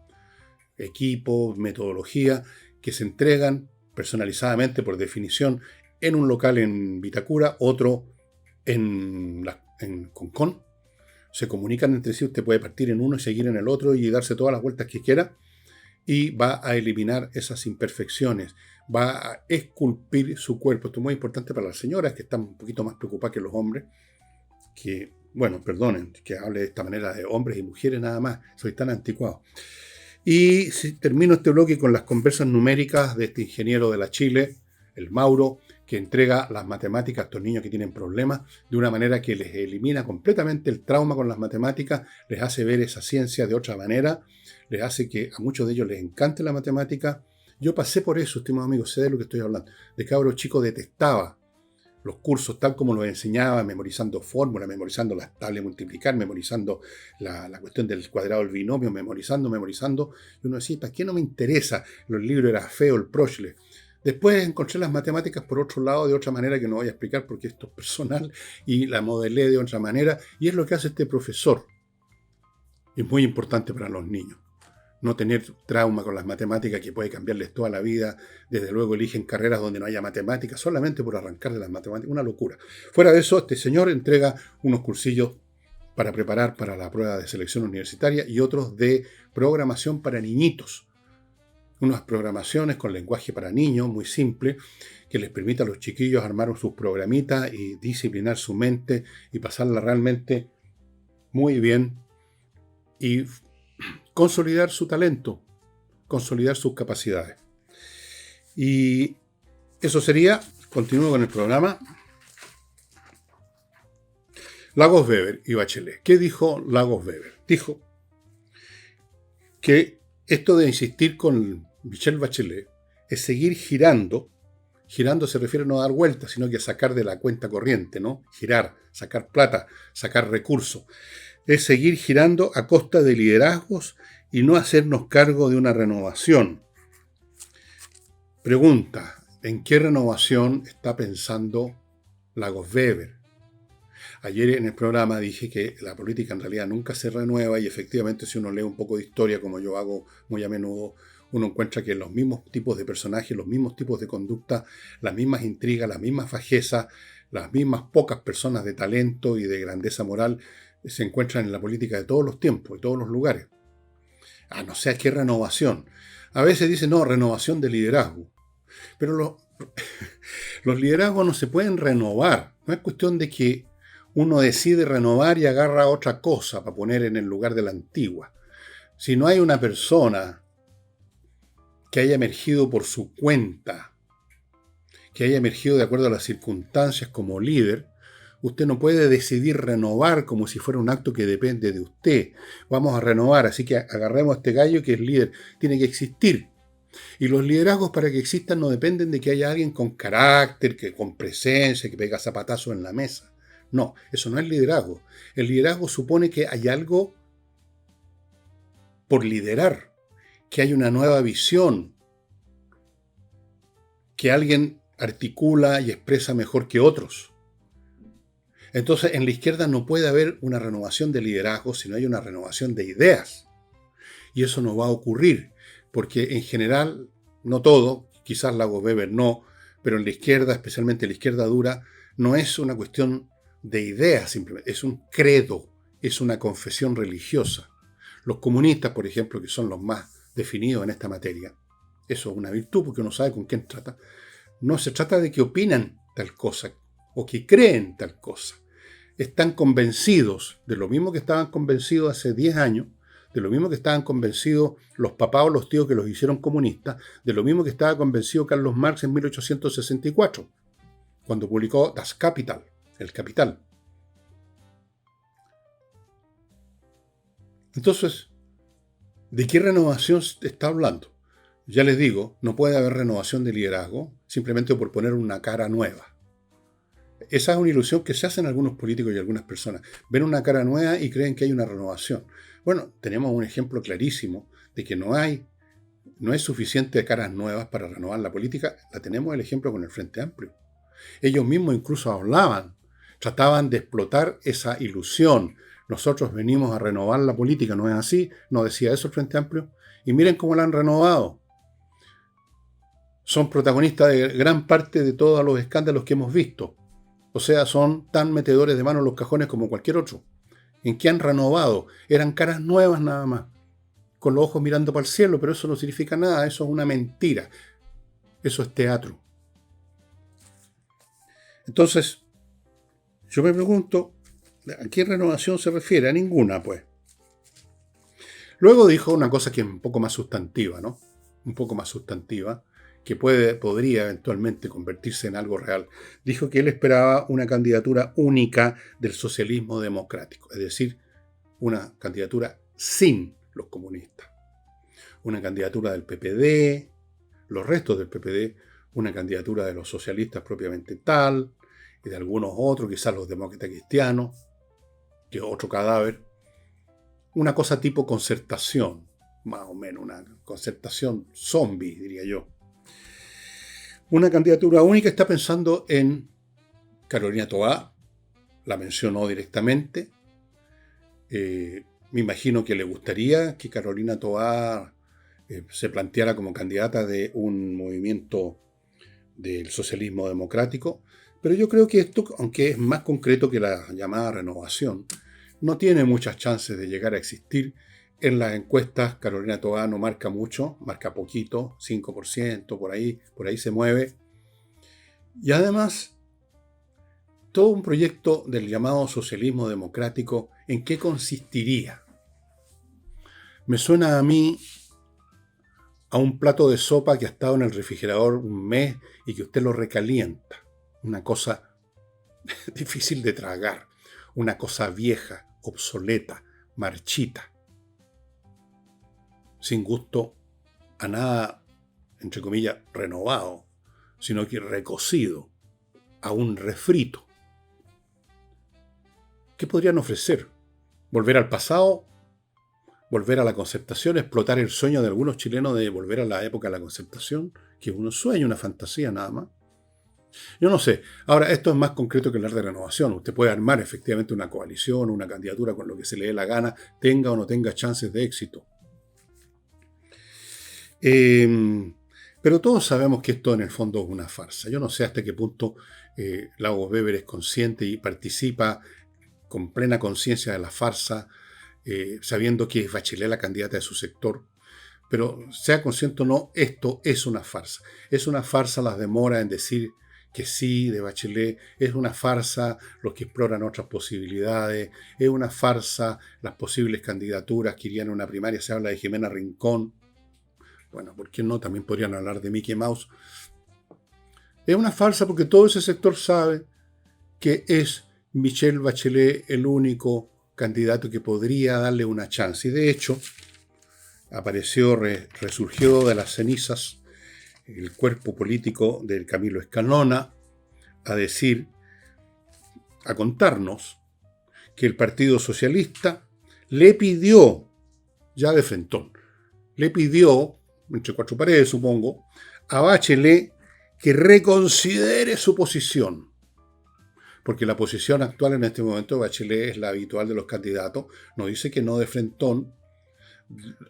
equipos, metodología, que se entregan personalizadamente por definición en un local en Vitacura, otro en Concón. Se comunican entre sí, usted puede partir en uno y seguir en el otro y darse todas las vueltas que quiera, y va a eliminar esas imperfecciones, va a esculpir su cuerpo. Esto es muy importante para las señoras que están un poquito más preocupadas que los hombres, que, bueno, perdonen que hable de esta manera de hombres y mujeres nada más, soy tan anticuado. Y termino este bloque con las conversas numéricas de este ingeniero de la Chile, el Mauro, que entrega las matemáticas a estos niños que tienen problemas de una manera que les elimina completamente el trauma con las matemáticas, les hace ver esa ciencia de otra manera, les hace que a muchos de ellos les encante la matemática. Yo pasé por eso, estimados amigos, sé de lo que estoy hablando. De cabro chico detestaba los cursos tal como los enseñaba, memorizando fórmulas, memorizando las tablas de multiplicar, memorizando la cuestión del cuadrado del binomio, memorizando. Y uno decía, ¿para qué no me interesa? Los libros era feo, el Prochle. Después encontré las matemáticas por otro lado, de otra manera que no voy a explicar porque esto es personal, y la modelé de otra manera, y es lo que hace este profesor. Es muy importante para los niños. No tener trauma con las matemáticas que puede cambiarles toda la vida. Desde luego eligen carreras donde no haya matemáticas solamente por arrancar de las matemáticas. Una locura. Fuera de eso, este señor entrega unos cursillos para preparar para la prueba de selección universitaria y otros de programación para niñitos. Unas programaciones con lenguaje para niños muy simple que les permite a los chiquillos armar sus programitas y disciplinar su mente y pasarla realmente muy bien y consolidar su talento, consolidar sus capacidades. Y eso sería, continúo con el programa. Lagos Weber y Bachelet. ¿Qué dijo Lagos Weber? Dijo que esto de insistir con Michelle Bachelet es seguir girando. Girando se refiere no a dar vueltas, sino que a sacar de la cuenta corriente, ¿no? Girar, sacar plata, sacar recursos. Es seguir girando a costa de liderazgos y no hacernos cargo de una renovación. Pregunta, ¿en qué renovación está pensando Lagos Weber? Ayer en el programa dije que la política en realidad nunca se renueva y efectivamente si uno lee un poco de historia, como yo hago muy a menudo, uno encuentra que los mismos tipos de personajes, los mismos tipos de conducta, las mismas intrigas, las mismas fajezas, las mismas pocas personas de talento y de grandeza moral se encuentran en la política de todos los tiempos, de todos los lugares. No sé qué renovación. A veces dicen, no, renovación de liderazgo. Pero los liderazgos no se pueden renovar. No es cuestión de que uno decide renovar y agarra otra cosa para poner en el lugar de la antigua. Si no hay una persona que haya emergido por su cuenta, que haya emergido de acuerdo a las circunstancias como líder, usted no puede decidir renovar como si fuera un acto que depende de usted. Vamos a renovar, así que agarremos a este gallo que es líder. Tiene que existir. Y los liderazgos para que existan no dependen de que haya alguien con carácter, que con presencia, que pega zapatazos en la mesa. No, eso no es liderazgo. El liderazgo supone que hay algo por liderar, que hay una nueva visión, que alguien articula y expresa mejor que otros. Entonces, en la izquierda no puede haber una renovación de liderazgo, sino hay una renovación de ideas. Y eso no va a ocurrir, porque en general, no todo, quizás Lagos Weber no, pero en la izquierda, especialmente en la izquierda dura, no es una cuestión de ideas simplemente, es un credo, es una confesión religiosa. Los comunistas, por ejemplo, que son los más definidos en esta materia, eso es una virtud porque uno sabe con quién trata. No se trata de que opinan tal cosa o que creen tal cosa. Están convencidos de lo mismo que estaban convencidos hace 10 años, de lo mismo que estaban convencidos los papás o los tíos que los hicieron comunistas, de lo mismo que estaba convencido Carlos Marx en 1864, cuando publicó Das Kapital, El Capital. Entonces, ¿de qué renovación está hablando? Ya les digo, no puede haber renovación de liderazgo simplemente por poner una cara nueva. Esa es una ilusión que se hacen algunos políticos y algunas personas. Ven una cara nueva y creen que hay una renovación. Bueno, tenemos un ejemplo clarísimo de que no es suficiente caras nuevas para renovar la política. La tenemos el ejemplo con el Frente Amplio. Ellos mismos incluso hablaban, trataban de explotar esa ilusión. Nosotros venimos a renovar la política, ¿no es así? ¿No decía eso el Frente Amplio? Y miren cómo la han renovado. Son protagonistas de gran parte de todos los escándalos que hemos visto. O sea, son tan metedores de mano en los cajones como cualquier otro. ¿En qué han renovado? Eran caras nuevas nada más, con los ojos mirando para el cielo, pero eso no significa nada, eso es una mentira. Eso es teatro. Entonces, yo me pregunto, ¿a qué renovación se refiere? A ninguna, pues. Luego dijo una cosa que es un poco más sustantiva, ¿no? Un poco más sustantiva, que podría eventualmente convertirse en algo real. Dijo que él esperaba una candidatura única del socialismo democrático, es decir, una candidatura sin los comunistas. Una candidatura del PPD, los restos del PPD, una candidatura de los socialistas propiamente tal, y de algunos otros, quizás los demócratas cristianos, que es otro cadáver. Una cosa tipo concertación, más o menos, una concertación zombie, diría yo. Una candidatura única. Está pensando en Carolina Toá, la mencionó directamente. Me imagino que le gustaría que Carolina Toá se planteara como candidata de un movimiento del socialismo democrático, pero yo creo que esto, aunque es más concreto que la llamada renovación, no tiene muchas chances de llegar a existir. En las encuestas Carolina Toá no marca mucho, marca poquito, 5%, por ahí se mueve. Y además, todo un proyecto del llamado socialismo democrático, ¿en qué consistiría? Me suena a mí a un plato de sopa que ha estado en el refrigerador un mes y que usted lo recalienta. Una cosa difícil de tragar, una cosa vieja, obsoleta, marchita, sin gusto a nada, entre comillas, renovado, sino que recocido, a un refrito. ¿Qué podrían ofrecer? ¿Volver al pasado? ¿Volver a la Concertación? ¿Explotar el sueño de algunos chilenos de volver a la época de la Concertación? Que es un sueño, una fantasía nada más. Yo no sé. Ahora, esto es más concreto que hablar de renovación. Usted puede armar efectivamente una coalición, una candidatura con lo que se le dé la gana, tenga o no tenga chances de éxito. Pero todos sabemos que esto en el fondo es una farsa. Yo no sé hasta qué punto Lagos Weber es consciente y participa con plena conciencia de la farsa, sabiendo que es Bachelet la candidata de su sector. Pero sea consciente o no, esto es una farsa. Es una farsa las demoras en decir que sí de Bachelet, es una farsa los que exploran otras posibilidades, es una farsa las posibles candidaturas que irían a una primaria. Se habla de Jimena Rincón. Bueno, ¿por qué no? También podrían hablar de Mickey Mouse. Es una farsa porque todo ese sector sabe que es Michelle Bachelet el único candidato que podría darle una chance. Y de hecho, resurgió de las cenizas el cuerpo político del Camilo Escalona a contarnos que el Partido Socialista le pidió, ya de frentón, le pidió, entre cuatro paredes supongo, a Bachelet que reconsidere su posición. Porque la posición actual en este momento de Bachelet es la habitual de los candidatos. Nos dice que no de frentón.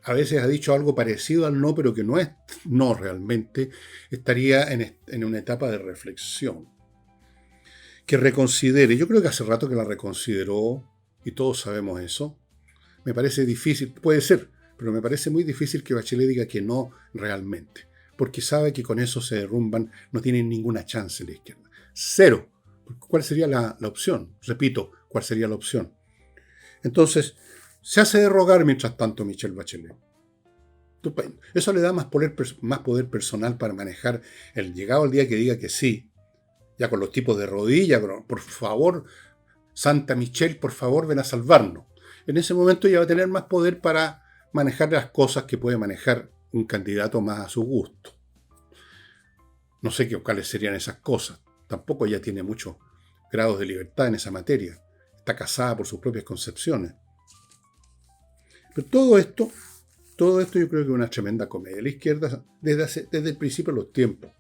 A veces ha dicho algo parecido al no, pero que no es no realmente. Estaría en una etapa de reflexión. Que reconsidere. Yo creo que hace rato que la reconsideró y todos sabemos eso. Me parece difícil, puede ser, pero me parece muy difícil que Bachelet diga que no realmente. Porque sabe que con eso se derrumban, no tienen ninguna chance la izquierda. Cero. ¿Cuál sería la opción? Repito, ¿cuál sería la opción? Entonces, se hace de rogar mientras tanto Michelle Bachelet. Estupendo. Eso le da más poder personal para manejar llegado el día que diga que sí. Ya con los tipos de rodilla, por favor, Santa Michelle, por favor, ven a salvarnos. En ese momento ella va a tener más poder para manejar las cosas que puede manejar un candidato más a su gusto. No sé cuáles serían esas cosas. Tampoco ella tiene muchos grados de libertad en esa materia. Está casada por sus propias concepciones. Pero todo esto yo creo que es una tremenda comedia. La izquierda, desde el principio de los tiempos,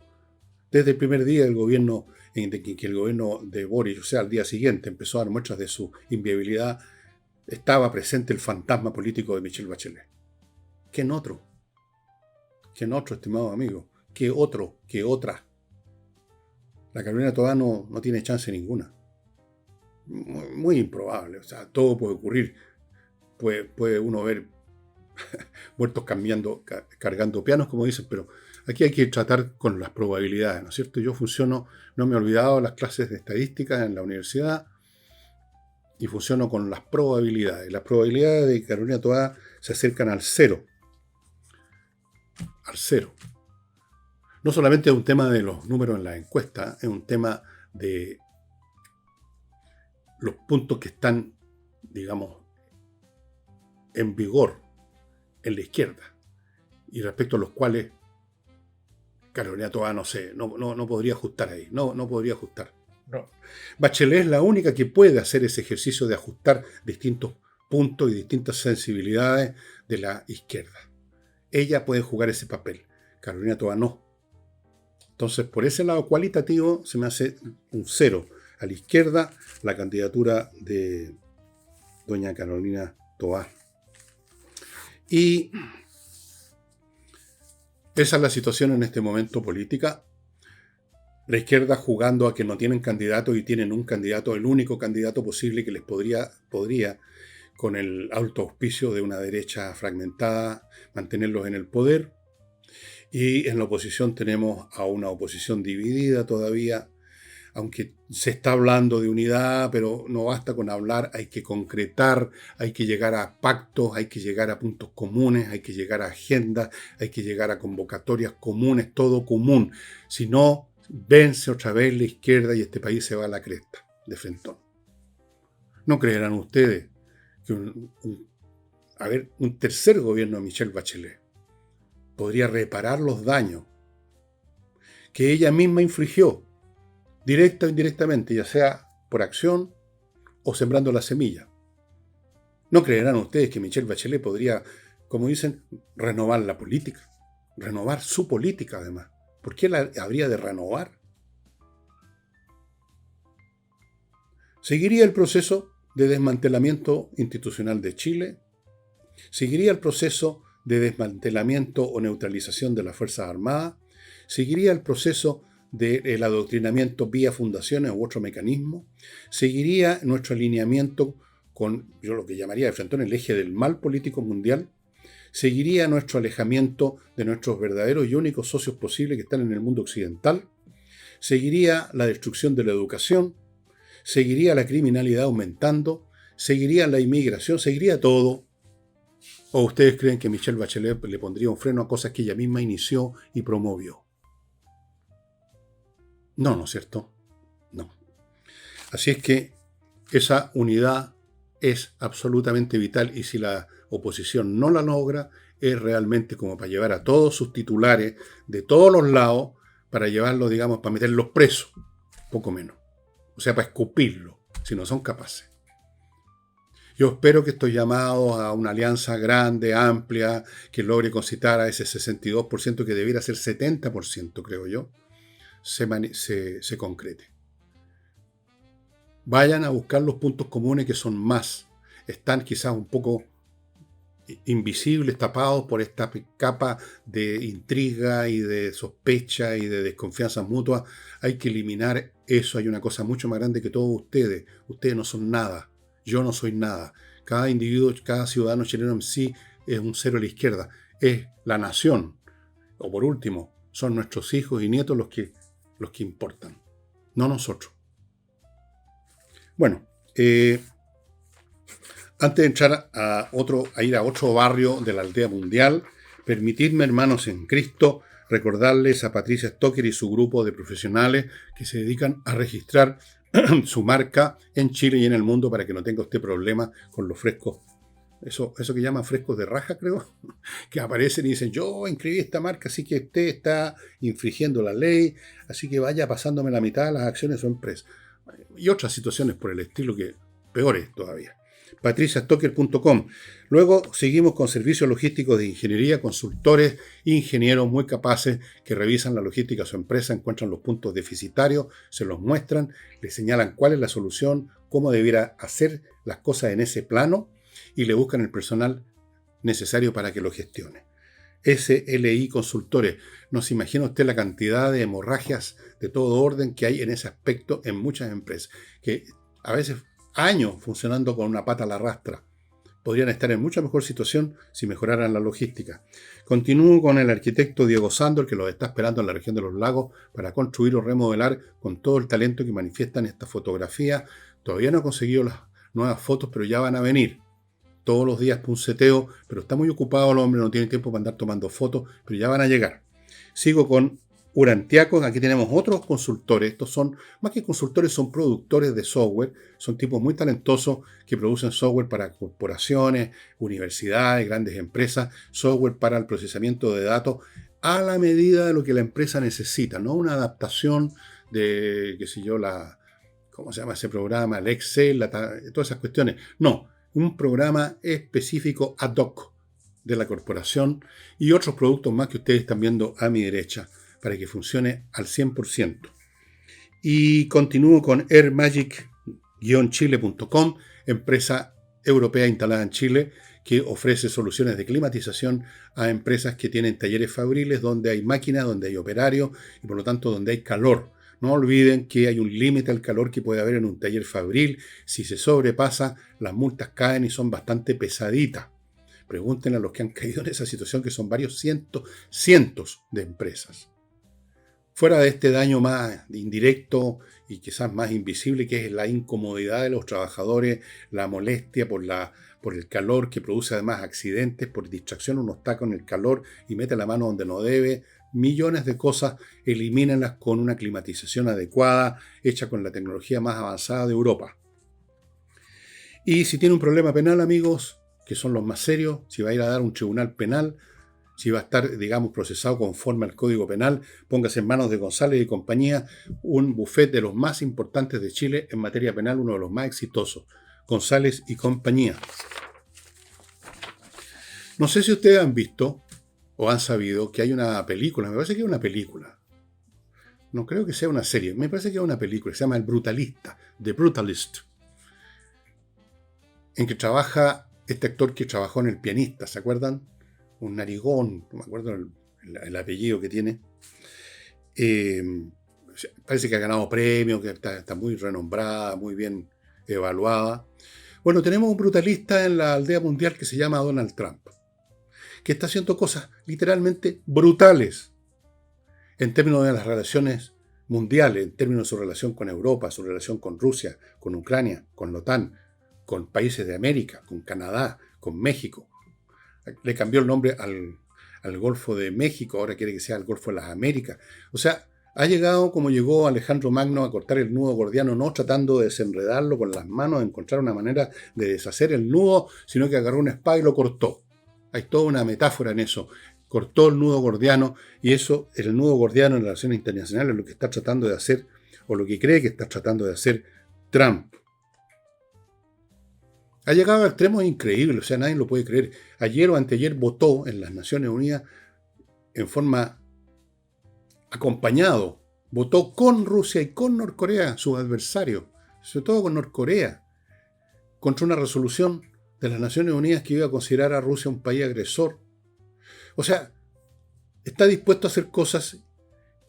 desde el primer día del gobierno, en que el gobierno de Boric, o sea, al día siguiente, empezó a dar muestras de su inviabilidad, estaba presente el fantasma político de Michelle Bachelet. ¿Quién otro? ¿Quién otro, estimado amigo? ¿Qué otro? ¿Qué otra? La Carolina Toá no tiene chance ninguna. Muy improbable. O sea, todo puede ocurrir. Puede uno ver muertos cargando pianos, como dicen, pero aquí hay que tratar con las probabilidades, ¿no es cierto? Yo no me he olvidado de las clases de estadística en la universidad y funciono con las probabilidades. Las probabilidades de Carolina Toá se acercan al cero. Al cero. No solamente es un tema de los números en la encuesta, es un tema de los puntos que están, digamos, en vigor en la izquierda y respecto a los cuales Carolina Toá no podría ajustar ahí, no podría ajustar. No. Bachelet es la única que puede hacer ese ejercicio de ajustar distintos puntos y distintas sensibilidades de la izquierda. Ella puede jugar ese papel, Carolina Toá no. Entonces, por ese lado cualitativo se me hace un cero. A la izquierda, la candidatura de doña Carolina Toá. Y esa es la situación en este momento política. La izquierda jugando a que no tienen candidato y tienen un candidato, el único candidato posible que les podría con el alto auspicio de una derecha fragmentada, mantenerlos en el poder. Y en la oposición tenemos a una oposición dividida todavía, aunque se está hablando de unidad, pero no basta con hablar, hay que concretar, hay que llegar a pactos, hay que llegar a puntos comunes, hay que llegar a agendas, hay que llegar a convocatorias comunes, todo común. Si no, vence otra vez la izquierda y este país se va a la cresta de frentón. ¿No creerán ustedes que un tercer gobierno de Michelle Bachelet podría reparar los daños que ella misma infligió, directa o indirectamente, ya sea por acción o sembrando la semilla? ¿No creerán ustedes que Michelle Bachelet podría, como dicen, renovar la política? Renovar su política, además. ¿Por qué la habría de renovar? ¿Seguiría el proceso de desmantelamiento institucional de Chile? ¿Seguiría el proceso de desmantelamiento o neutralización de las Fuerzas Armadas? ¿Seguiría el proceso del adoctrinamiento vía fundaciones u otro mecanismo? ¿Seguiría nuestro alineamiento con, yo lo que llamaría de frente el eje del mal político mundial? ¿Seguiría nuestro alejamiento de nuestros verdaderos y únicos socios posibles que están en el mundo occidental? ¿Seguiría la destrucción de la educación? ¿Seguiría la criminalidad aumentando? ¿Seguiría la inmigración? ¿Seguiría todo? ¿O ustedes creen que Michelle Bachelet le pondría un freno a cosas que ella misma inició y promovió? No, ¿no es cierto? No. Así es que esa unidad es absolutamente vital y si la oposición no la logra, es realmente como para llevar a todos sus titulares de todos los lados, para llevarlos, digamos, para meterlos presos, poco menos. O sea, para escupirlos, si no son capaces. Yo espero que estos llamados a una alianza grande, amplia, que logre concitar a ese 62%, que debiera ser 70%, creo yo, se concrete. Vayan a buscar los puntos comunes que son más. Están quizás un poco invisibles, tapados por esta capa de intriga y de sospecha y de desconfianza mutua. Hay que eliminar eso. Hay una cosa mucho más grande que todos ustedes. Ustedes no son nada. Yo no soy nada. Cada individuo, cada ciudadano chileno en sí es un cero a la izquierda. Es la nación. O por último, son nuestros hijos y nietos los que importan. No nosotros. Bueno, antes de entrar a ir a otro barrio de la aldea mundial, permitidme, hermanos en Cristo, recordarles a Patricia Stocker y su grupo de profesionales que se dedican a registrar su marca en Chile y en el mundo para que no tenga usted problemas con los frescos eso que llaman frescos de raja, creo, que aparecen y dicen, yo inscribí esta marca, así que usted está infringiendo la ley, así que vaya pasándome la mitad de las acciones de su empresa. Y otras situaciones por el estilo que peores todavía. patriciastocker.com. Luego seguimos con servicios logísticos de ingeniería, consultores, ingenieros muy capaces que revisan la logística de su empresa, encuentran los puntos deficitarios, se los muestran, les señalan cuál es la solución, cómo debiera hacer las cosas en ese plano y le buscan el personal necesario para que lo gestione. SLI Consultores. No se imagina usted la cantidad de hemorragias de todo orden que hay en ese aspecto en muchas empresas, que a veces años funcionando con una pata a la rastra. Podrían estar en mucha mejor situación si mejoraran la logística. Continúo con el arquitecto Diego Sándor, que los está esperando en la región de los lagos para construir o remodelar con todo el talento que manifiestan esta fotografía. Todavía no ha conseguido las nuevas fotos, pero ya van a venir. Todos los días punseteo, pero está muy ocupado el hombre, no tiene tiempo para andar tomando fotos, pero ya van a llegar. Sigo con Urantiacos. Aquí tenemos otros consultores. Estos son, más que consultores, son productores de software. Son tipos muy talentosos que producen software para corporaciones, universidades, grandes empresas, software para el procesamiento de datos a la medida de lo que la empresa necesita, no una adaptación de, qué sé yo, ¿cómo se llama ese programa? El Excel, todas esas cuestiones. No, un programa específico ad hoc de la corporación y otros productos más que ustedes están viendo a mi derecha para que funcione al 100%. Y continúo con airmagic-chile.com, empresa europea instalada en Chile que ofrece soluciones de climatización a empresas que tienen talleres fabriles donde hay máquinas, donde hay operarios y por lo tanto donde hay calor. No olviden que hay un límite al calor que puede haber en un taller fabril. Si se sobrepasa, las multas caen y son bastante pesaditas. Pregúntenle a los que han caído en esa situación, que son varios cientos de empresas. Fuera de este daño más indirecto y quizás más invisible, que es la incomodidad de los trabajadores, la molestia por el calor que produce además accidentes, por distracción uno está con el calor y mete la mano donde no debe, millones de cosas, elimínenlas con una climatización adecuada, hecha con la tecnología más avanzada de Europa. Y si tiene un problema penal, amigos, que son los más serios, si va a ir a dar un tribunal penal, si va a estar, digamos, procesado conforme al Código Penal, póngase en manos de González y compañía, un bufete de los más importantes de Chile en materia penal, uno de los más exitosos, González y compañía. No sé si ustedes han visto o han sabido que hay una película, me parece que es una película, no creo que sea una serie, me parece que es una película, se llama El Brutalista, The Brutalist, en que trabaja este actor que trabajó en El Pianista, ¿se acuerdan? Un narigón, no me acuerdo el apellido que tiene. Parece que ha ganado premios, que está muy renombrada, muy bien evaluada. Bueno, tenemos un brutalista en la aldea mundial que se llama Donald Trump, que está haciendo cosas literalmente brutales en términos de las relaciones mundiales, en términos de su relación con Europa, su relación con Rusia, con Ucrania, con la OTAN, con países de América, con Canadá, con México. Le cambió el nombre al Golfo de México, ahora quiere que sea el Golfo de las Américas. O sea, ha llegado como llegó Alejandro Magno a cortar el nudo gordiano, no tratando de desenredarlo con las manos, de encontrar una manera de deshacer el nudo, sino que agarró una espada y lo cortó. Hay toda una metáfora en eso. Cortó el nudo gordiano y eso, el nudo gordiano en relaciones internacionales, es lo que está tratando de hacer, o lo que cree que está tratando de hacer Trump. Ha llegado a extremos increíbles, o sea, nadie lo puede creer. Ayer o anteayer votó en las Naciones Unidas en forma acompañado. Votó con Rusia y con Norcorea, sus adversarios, sobre todo con Norcorea, contra una resolución de las Naciones Unidas que iba a considerar a Rusia un país agresor. O sea, está dispuesto a hacer cosas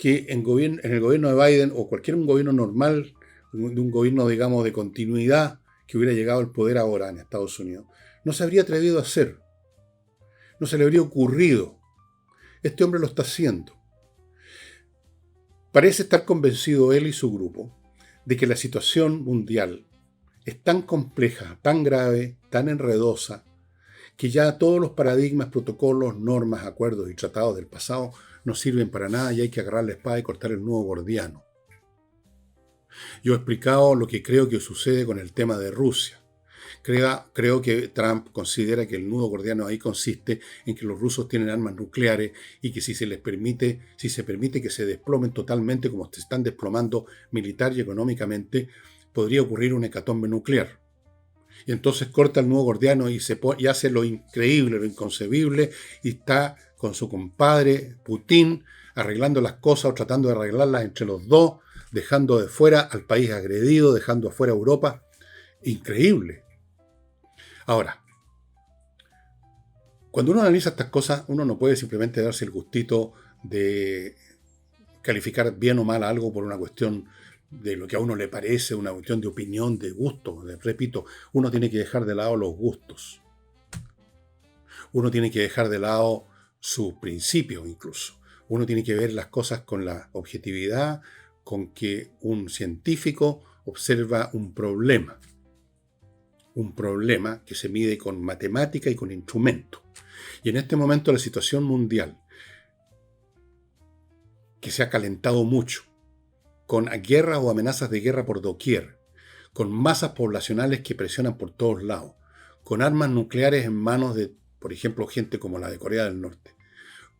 que en el gobierno de Biden o cualquier gobierno normal, de un gobierno, digamos, de continuidad, que hubiera llegado al poder ahora en Estados Unidos, no se habría atrevido a hacer. No se le habría ocurrido. Este hombre lo está haciendo. Parece estar convencido él y su grupo de que la situación mundial es tan compleja, tan grave, tan enredosa, que ya todos los paradigmas, protocolos, normas, acuerdos y tratados del pasado no sirven para nada y hay que agarrar la espada y cortar el nudo gordiano. Yo he explicado lo que creo que sucede con el tema de Rusia. Creo que Trump considera que el nudo gordiano ahí consiste en que los rusos tienen armas nucleares y que si se permite que se desplomen totalmente como se están desplomando militar y económicamente, podría ocurrir una hecatombe nuclear. Y entonces corta el nudo gordiano y hace lo increíble, lo inconcebible, y está con su compadre Putin arreglando las cosas o tratando de arreglarlas entre los dos, dejando de fuera al país agredido, dejando afuera a Europa. Increíble. Ahora, cuando uno analiza estas cosas, uno no puede simplemente darse el gustito de calificar bien o mal algo por una cuestión de lo que a uno le parece, una cuestión de opinión, de gusto. Repito, uno tiene que dejar de lado los gustos. Uno tiene que dejar de lado sus principios incluso. Uno tiene que ver las cosas con la objetividad con que un científico observa un problema que se mide con matemática y con instrumentos. Y en este momento la situación mundial, que se ha calentado mucho, con guerras o amenazas de guerra por doquier, con masas poblacionales que presionan por todos lados, con armas nucleares en manos de, por ejemplo, gente como la de Corea del Norte.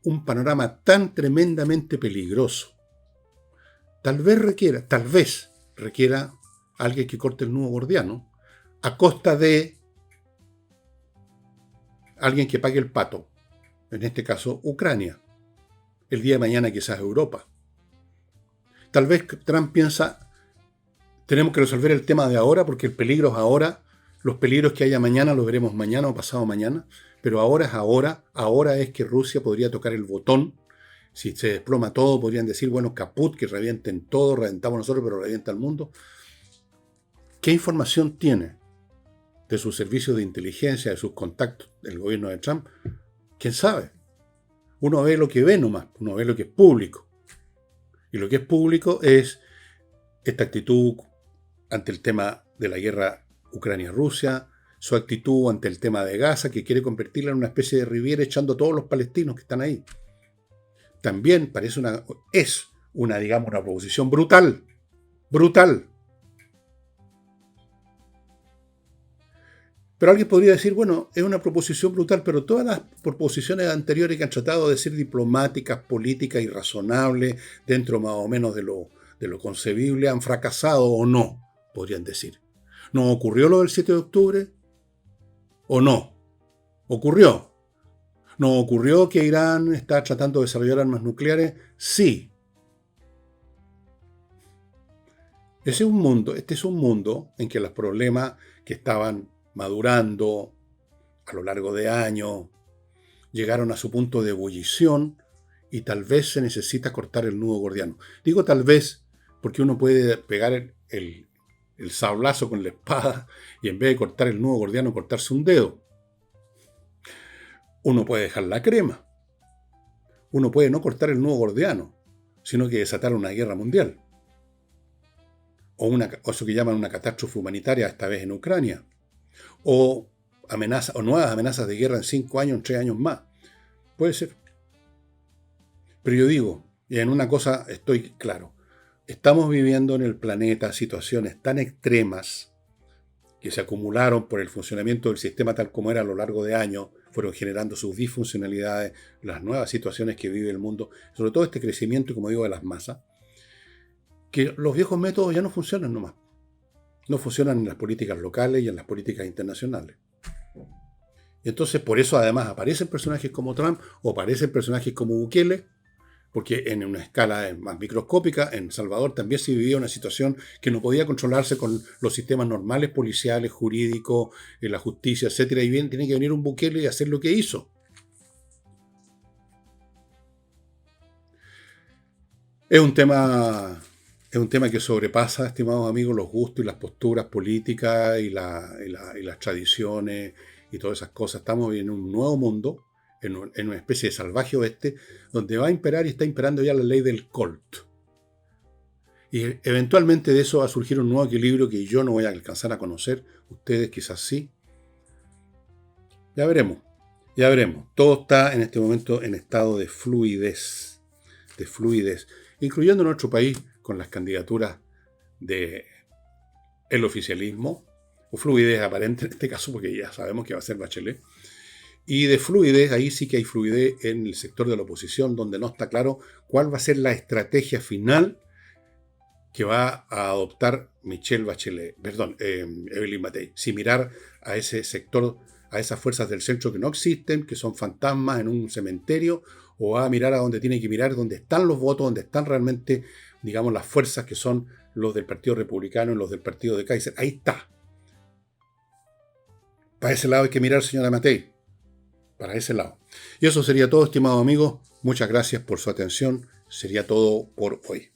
Un panorama tan tremendamente peligroso. Tal vez requiera alguien que corte el nudo gordiano a costa de alguien que pague el pato. En este caso, Ucrania. El día de mañana quizás Europa. Tal vez Trump piensa, tenemos que resolver el tema de ahora porque el peligro es ahora. Los peligros que haya mañana los veremos mañana o pasado mañana. Pero ahora es ahora. Ahora es que Rusia podría tocar el botón. Si se desploma todo, podrían decir, bueno, caput, que revienten todo, reventamos nosotros, pero revienta el mundo. ¿Qué información tiene de sus servicios de inteligencia, de sus contactos del gobierno de Trump? ¿Quién sabe? Uno ve lo que ve nomás, uno ve lo que es público. Y lo que es público es esta actitud ante el tema de la guerra Ucrania-Rusia, su actitud ante el tema de Gaza, que quiere convertirla en una especie de Riviera echando a todos los palestinos que están ahí. También es una proposición brutal. Pero alguien podría decir, bueno, es una proposición brutal, pero todas las proposiciones anteriores que han tratado de ser diplomáticas, políticas y razonables, dentro más o menos de lo concebible, han fracasado o no, podrían decir. ¿No ocurrió lo del 7 de octubre? ¿O no? ¿Ocurrió? ¿No ocurrió que Irán está tratando de desarrollar armas nucleares? Sí. Este es un mundo en que los problemas que estaban madurando a lo largo de años llegaron a su punto de ebullición y tal vez se necesita cortar el nudo gordiano. Digo tal vez porque uno puede pegar el sablazo con la espada y en vez de cortar el nudo gordiano cortarse un dedo. Uno puede dejar la crema. Uno puede no cortar el nudo gordiano, sino que desatar una guerra mundial. O eso que llaman una catástrofe humanitaria, esta vez en Ucrania. O nuevas amenazas de guerra en 5 años, en 3 años más. Puede ser. Pero yo digo, y en una cosa estoy claro, estamos viviendo en el planeta situaciones tan extremas que se acumularon por el funcionamiento del sistema tal como era a lo largo de años, fueron generando sus disfuncionalidades, las nuevas situaciones que vive el mundo, sobre todo este crecimiento, como digo, de las masas, que los viejos métodos ya no funcionan nomás. No funcionan en las políticas locales y en las políticas internacionales. Y entonces, por eso además aparecen personajes como Trump o aparecen personajes como Bukele, porque en una escala más microscópica, en Salvador también se vivía una situación que no podía controlarse con los sistemas normales, policiales, jurídicos, la justicia, etcétera. Y bien, tiene que venir un Bukele y hacer lo que hizo. Es un tema que sobrepasa, estimados amigos, los gustos y las posturas políticas y las tradiciones y todas esas cosas. Estamos en un nuevo mundo, en una especie de salvaje oeste, donde va a imperar y está imperando ya la ley del Colt. Y eventualmente de eso va a surgir un nuevo equilibrio que yo no voy a alcanzar a conocer, ustedes quizás sí. Ya veremos. Todo está en este momento en estado de fluidez, incluyendo nuestro país con las candidaturas del oficialismo o fluidez aparente en este caso, porque ya sabemos que va a ser Bachelet. Y de fluidez, ahí sí que hay fluidez en el sector de la oposición, donde no está claro cuál va a ser la estrategia final que va a adoptar Michelle Bachelet, perdón, Evelyn Matei. Si mirar a ese sector, a esas fuerzas del centro que no existen, que son fantasmas en un cementerio, o va a mirar a donde tiene que mirar, donde están los votos, donde están realmente, digamos, las fuerzas que son los del Partido Republicano y los del Partido de Kaiser. Ahí está. Para ese lado hay que mirar, señora Matei. Para ese lado. Y eso sería todo, estimados amigos. Muchas gracias por su atención. Sería todo por hoy.